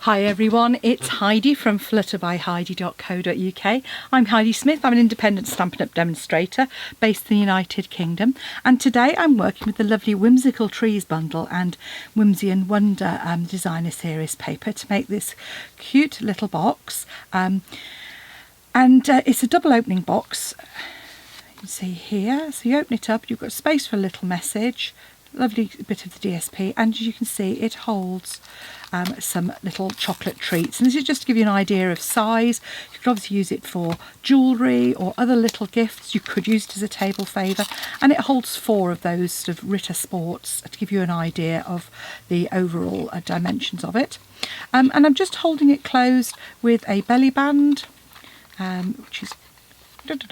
Hi everyone, it's Heidi from flutterbyheidi.co.uk. I'm Heidi Smith. I'm an independent Stampin' Up! Demonstrator based in the United Kingdom, and today I'm working with the lovely Whimsical Trees bundle and Whimsy and Wonder designer series paper to make this cute little box. It's a double opening box. You can see here, so you open it up, you've got space for a little message, lovely bit of the DSP, and as you can see it holds some little chocolate treats, and this is just to give you an idea of size. You could obviously use it for jewellery or other little gifts. You could use it as a table favour, and it holds 4 of those sort of Ritter Sports to give you an idea of the overall dimensions of it. And I'm just holding it closed with a belly band, which is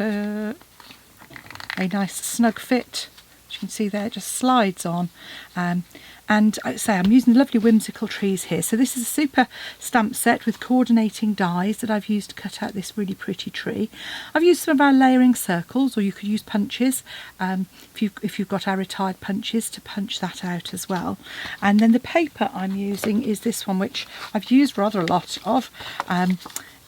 a nice snug fit. As you can see there, it just slides on. And I say I'm using the lovely Whimsical Trees here. So this is a super stamp set with coordinating dies that I've used to cut out this really pretty tree. I've used some of our layering circles, or you could use punches if you've got our retired punches to punch that out as well. And then the paper I'm using is this one, which I've used rather a lot of,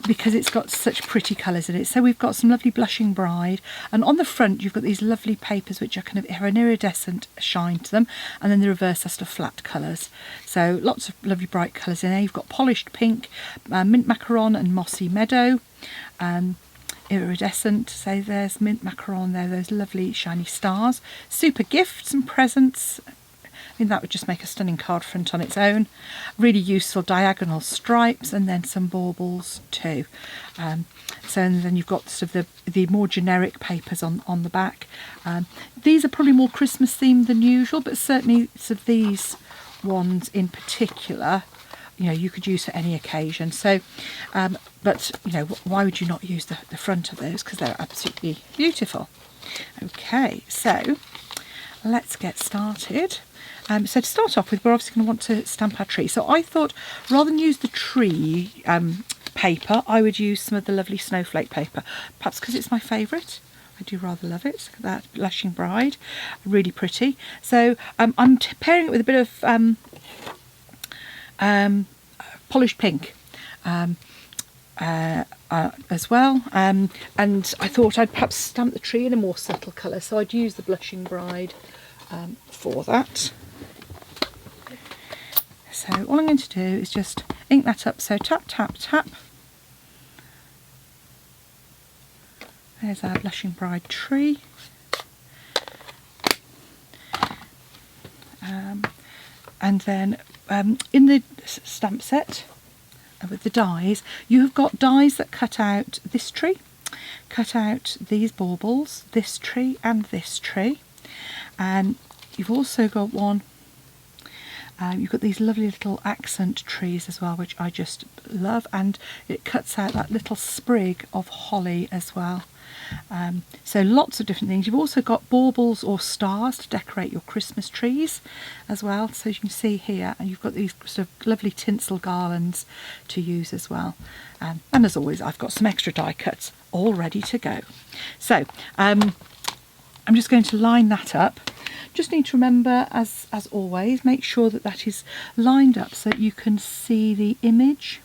because it's got such pretty colours in it. So we've got some lovely Blushing Bride, and on the front you've got these lovely papers which are kind of have an iridescent shine to them, and then the reverse has sort of flat colours. So lots of lovely bright colours in there. You've got Polished Pink, Mint Macaron and Mossy Meadow, iridescent. So there's Mint Macaron there, those lovely shiny stars. Super gifts and presents. I mean, that would just make a stunning card front on its own. Really useful diagonal stripes, and then some baubles too. And then you've got sort of the more generic papers on the back. These are probably more Christmas themed than usual, but certainly sort of these ones in particular, you know, you could use for any occasion. So, but you know, why would you not use the front of those? Because they're absolutely beautiful. Okay, so let's get started. So to start off with, we're obviously going to want to stamp our tree. So I thought rather than use the tree paper, I would use some of the lovely snowflake paper, perhaps because it's my favourite. I do rather love it. Look at that, Blushing Bride, really pretty. So I'm pairing it with a bit of Polished Pink as well, and I thought I'd perhaps stamp the tree in a more subtle colour, so I'd use the Blushing Bride for that. So all I'm going to do is just ink that up, so tap, tap, tap. There's our Blushing Bride tree. And then in the stamp set with the dies, you have got dies that cut out this tree, cut out these baubles, this tree and this tree. And you've also got one, you've got these lovely little accent trees as well, which I just love, and it cuts out that little sprig of holly as well. So lots of different things. You've also got baubles or stars to decorate your Christmas trees as well. So as you can see here, and you've got these sort of lovely tinsel garlands to use as well. And as always, I've got some extra die cuts all ready to go. So I'm just going to line that up. Just need to remember, as always, make sure that that is lined up so that you can see the image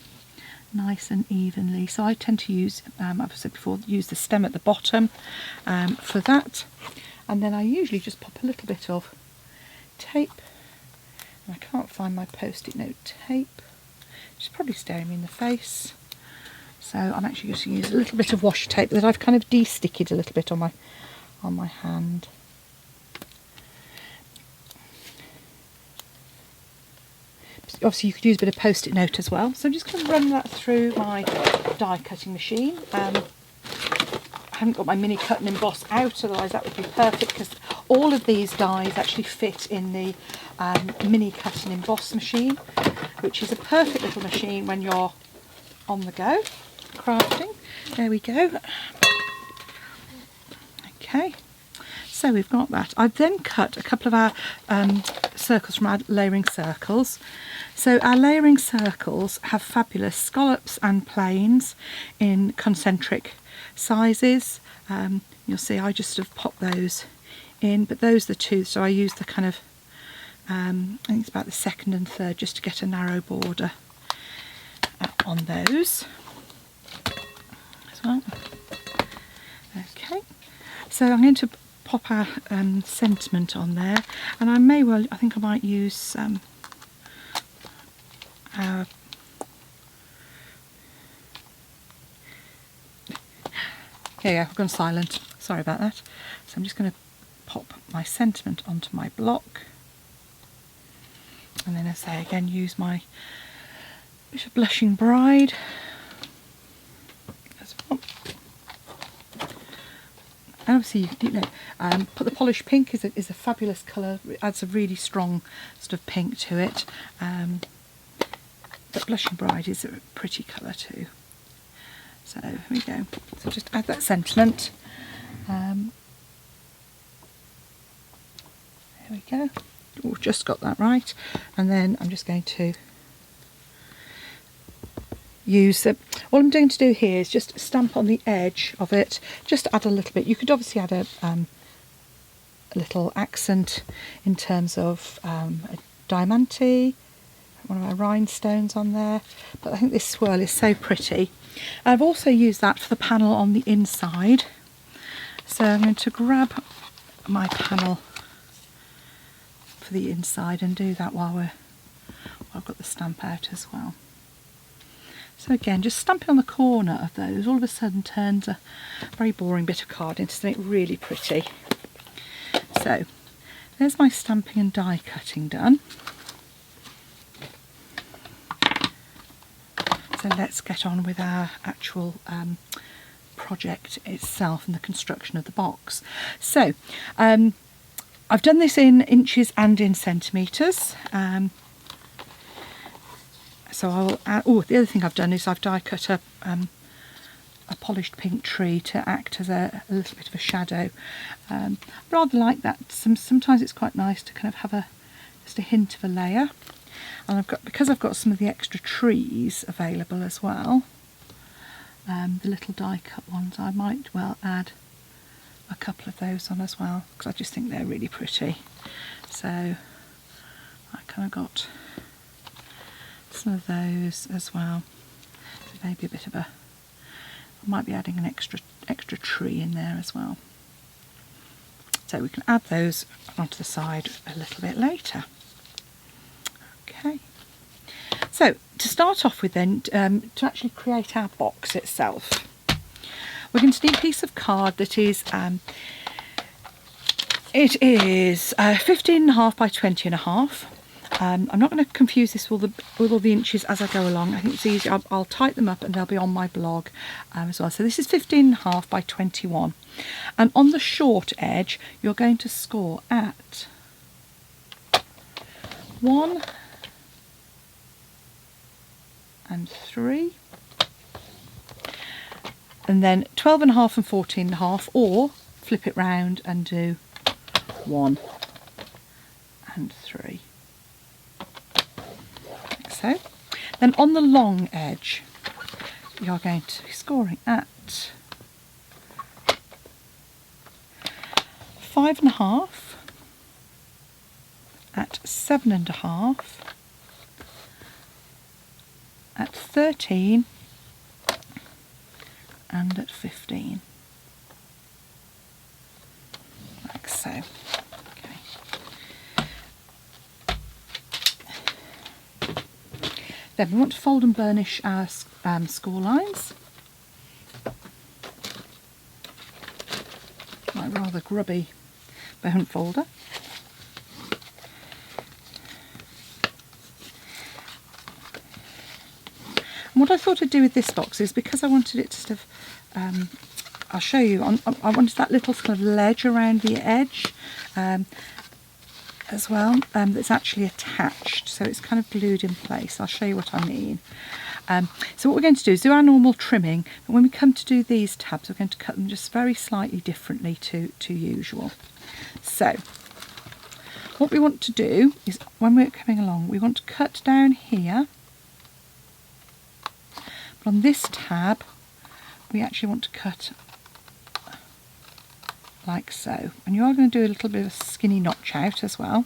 nice and evenly. So I tend to use, I've said before, use the stem at the bottom for that. And then I usually just pop a little bit of tape. And I can't find my post-it note tape. It's probably staring me in the face. So I'm actually just going to use a little bit of washi tape that I've kind of de-sticked a little bit on my hand. Obviously you could use a bit of post-it note as well. So I'm just going to run that through my die cutting machine. I haven't got my mini cut and emboss out, otherwise that would be perfect, because all of these dies actually fit in the mini cut and emboss machine, which is a perfect little machine when you're on the go crafting. There we go. Okay. So we've got that. I've then cut a couple of our circles from our layering circles. So our layering circles have fabulous scallops and planes in concentric sizes. You'll see I just sort of pop those in, but those are the two, so I use the kind of I think it's about the second and third just to get a narrow border. on those as well. Okay, so I'm going to pop our sentiment on there, and I think I might use our yeah, I've gone silent, sorry about that. So I'm just going to pop my sentiment onto my block, and then as I say again, use my bit of Blushing Bride as well. And obviously, put the Polished Pink is a fabulous colour. It adds a really strong sort of pink to it. But Blushing Bride is a pretty colour too. So here we go. So just add that sentiment. There we go. Oh, just got that right. And then I'm just going to use all I'm going to do here is just stamp on the edge of it, just add a little bit. You could obviously add a little accent in terms of a diamante, one of our rhinestones on there, but I think this swirl is so pretty. I've also used that for the panel on the inside, so I'm going to grab my panel for the inside and do that while I've got the stamp out as well. So again, just stamping on the corner of those all of a sudden turns a very boring bit of card into something really pretty. So there's my stamping and die cutting done. So let's get on with our actual project itself and the construction of the box. So I've done this in inches and in centimetres. So I will add, the other thing I've done is I've die cut a polished pink tree to act as a little bit of a shadow. Rather like that. Sometimes it's quite nice to kind of have just a hint of a layer. And because I've got some of the extra trees available as well, the little die cut ones, I might well add a couple of those on as well, because I just think they're really pretty. So I kind of got some of those as well. So maybe a bit of I might be adding an extra tree in there as well. So we can add those onto the side a little bit later. Okay. So to start off with then, to actually create our box itself, we're going to need a piece of card that is, it is 15.5 by 20.5. I'm not going to confuse this with all the inches as I go along. I think it's easy. I'll type them up and they'll be on my blog as well. So this is 15.5 by 21. And on the short edge, you're going to score at 1 and 3. And then 12.5 and 14.5, or flip it round and do 1 and 3. Like so. Then on the long edge, you're going to be scoring at 5.5, at 7.5, at 13, and at 15, like so. Okay. Then we want to fold and burnish our score lines. My rather grubby bone folder. And what I thought I'd do with this box is, because I wanted it to sort of, I'll show you, I wanted that little kind of ledge around the edge as well, that's actually attached, so it's kind of glued in place. I'll show you what I mean. So what we're going to do is do our normal trimming, but when we come to do these tabs, we're going to cut them just very slightly differently to usual. So what we want to do is, when we're coming along, we want to cut down here. But on this tab, we actually want to cut like so. And you are going to do a little bit of a skinny notch out as well.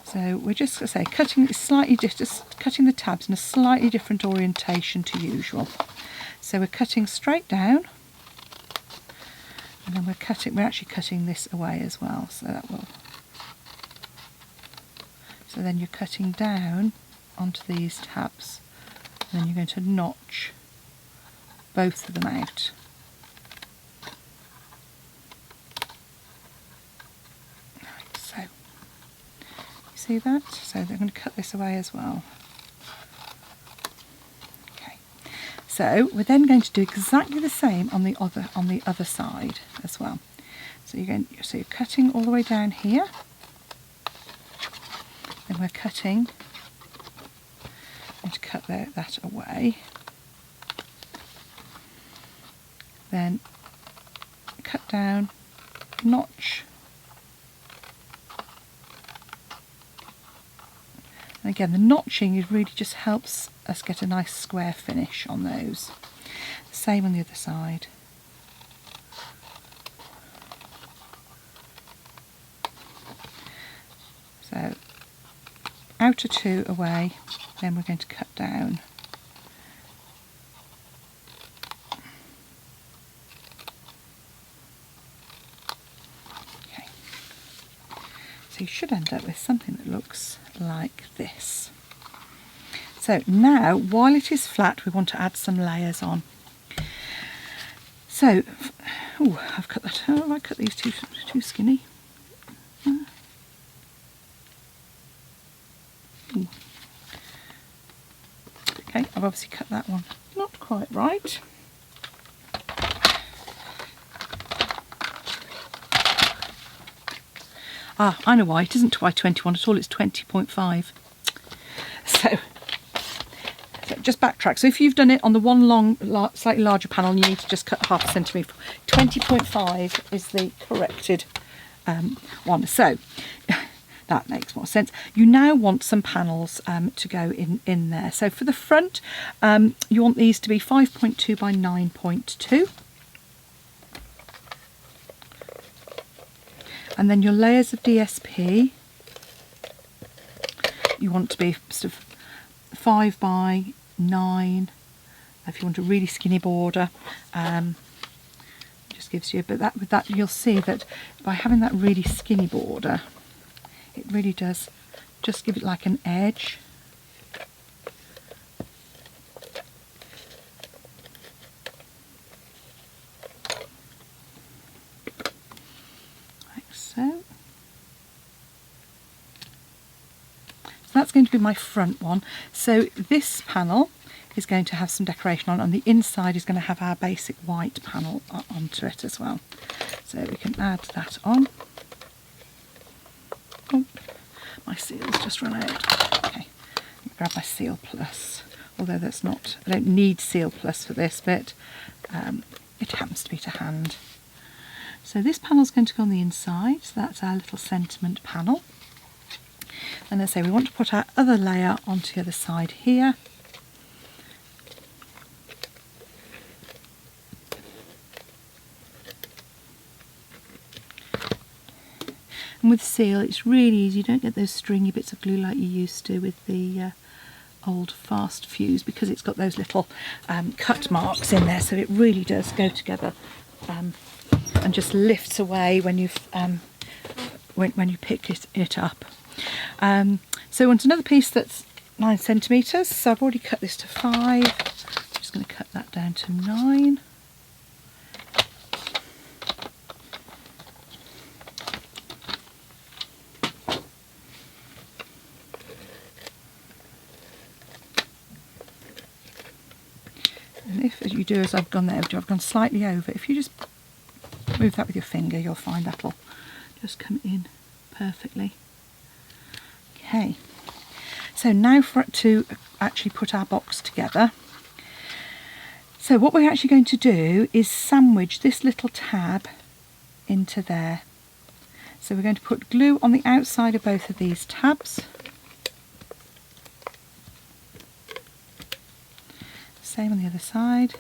So we're just going to say cutting just cutting the tabs in a slightly different orientation to usual. So we're cutting straight down, and then we're actually cutting this away as well. So that will. So then you're cutting down onto these tabs, and then you're going to notch both of them out. So you see that? So they're going to cut this away as well. Okay. So we're then going to do exactly the same on the other side as well. So you're cutting all the way down here. Then we're cutting. I'm going to cut that away. Then cut down, notch, and again the notching really just helps us get a nice square finish on those. Same on the other side. So outer two away, then we're going to cut down. So you should end up with something that looks like this. So now, while it is flat, we want to add some layers on. So, I've cut that. Oh, I cut these too skinny. Okay, I've obviously cut that one not quite right. Ah, I know why. It isn't by 21 at all, it's 20.5. So just backtrack. So if you've done it on the one slightly larger panel, you need to just cut half a centimetre. 20.5 is the corrected one. So that makes more sense. You now want some panels to go in there. So for the front, you want these to be 5.2 by 9.2. And then your layers of DSP, you want to be sort of 5 by 9. If you want a really skinny border, just gives you. But with that, you'll see that by having that really skinny border, it really does just give it like an edge. So that's going to be my front one. So this panel is going to have some decoration on, and the inside is going to have our basic white panel onto it as well. So we can add that on. Oh, my seal's just run out. Okay, grab my Seal Plus. Although that's not, I don't need Seal Plus for this bit. It happens to be to hand. So this panel is going to go on the inside, so that's our little sentiment panel. And as I say, we want to put our other layer onto the other side here. And with seal, it's really easy. You don't get those stringy bits of glue like you used to with the old fast fuse, because it's got those little cut marks in there, so it really does go together. And just lifts away when you've when you pick it up. So I want another piece that's 9 centimetres. So I've already cut this to 5. I'm just going to cut that down to 9. And if, as you do as I've gone there, I've gone slightly over. If you just move that with your finger, you'll find that'll just come in perfectly. Okay, so now to actually put our box together. So what we're actually going to do is sandwich this little tab into there. So we're going to put glue on the outside of both of these tabs. Same on the other side.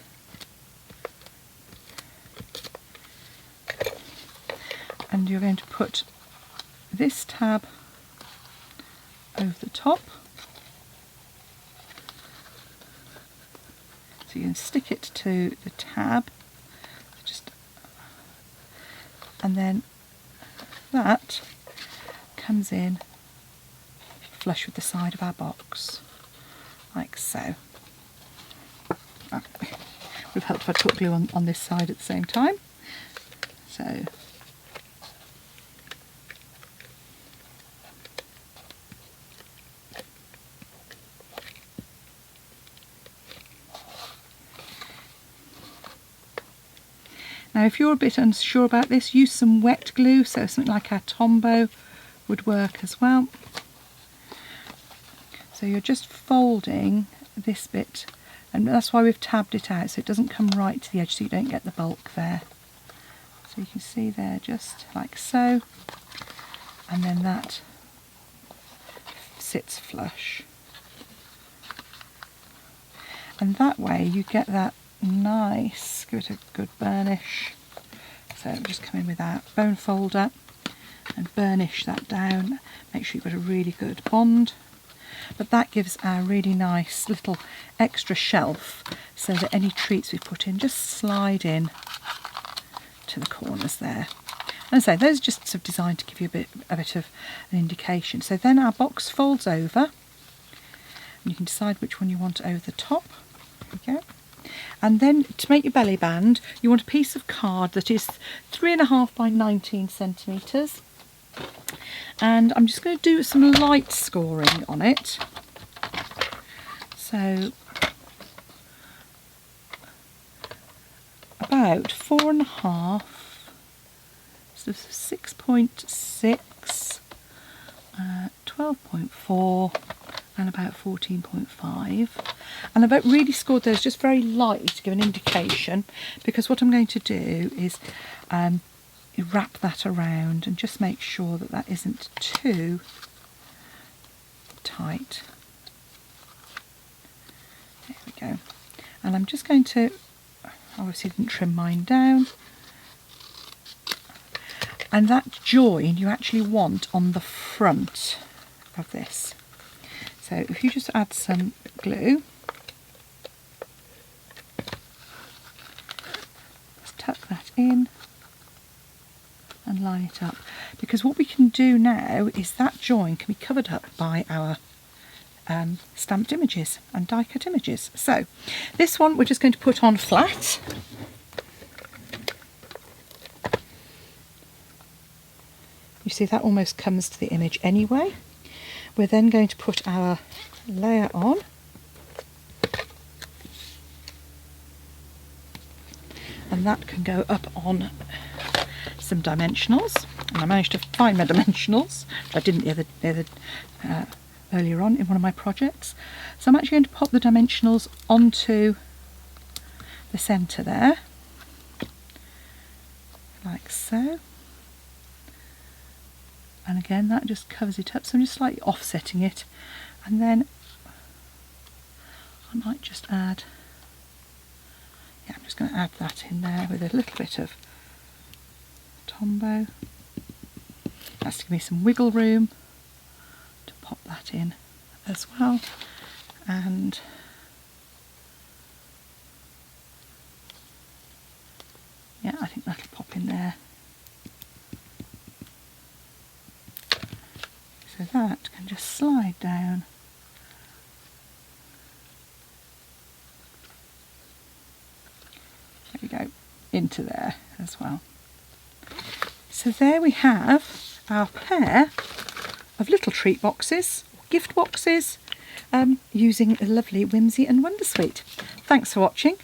And you're going to put this tab over the top. So you can stick it to the tab, and then that comes in flush with the side of our box, like so. Oh, would have helped if I put glue on this side at the same time. So now if you're a bit unsure about this, use some wet glue, so something like our Tombow would work as well. So you're just folding this bit, and that's why we've tabbed it out, so it doesn't come right to the edge, so you don't get the bulk there. So you can see there, just like so, and then that sits flush. And that way you get that nice, give it a good burnish. So just come in with our bone folder and burnish that down. Make sure you've got a really good bond. But that gives our really nice little extra shelf, so that any treats we put in just slide in to the corners there. And so those are just sort of designed to give you a bit of an indication. So then our box folds over, and you can decide which one you want over the top. There we go. And then to make your belly band, you want a piece of card that is 3.5 by 19 centimetres. And I'm just going to do some light scoring on it. So about 4.5, so 6.6, 12.4 and about 14.5. And I've really scored those just very lightly to give an indication, because what I'm going to do is wrap that around and just make sure that that isn't too tight. There we go. And I'm just going to, obviously didn't trim mine down, and that join you actually want on the front of this. So if you just add some glue, just tuck that in and line it up, because what we can do now is that join can be covered up by our stamped images and die cut images. So this one we're just going to put on flat. You see that almost comes to the image anyway. We're then going to put our layer on, and that can go up on some dimensionals. And I managed to find my dimensionals, which I didn't earlier on in one of my projects. So I'm actually going to pop the dimensionals onto the centre there, like so. And again, that just covers it up, so I'm just slightly offsetting it. And then I might just add, yeah, I'm just going to add that in there with a little bit of Tombow. That's to give me some wiggle room to pop that in as well. And yeah, I think that'll pop in there. So that can just slide down. There we go, into there as well. So there we have our pair of little treat boxes, gift boxes, using the lovely Whimsy and Wondersuite. Thanks for watching.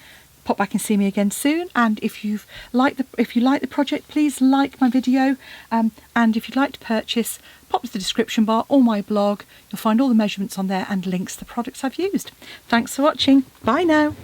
Pop back and see me again soon, and if you like the project, please like my video, and if you'd like to purchase, pop to the description bar or my blog. You'll find all the measurements on there and links to the products I've used. Thanks for watching. Bye now.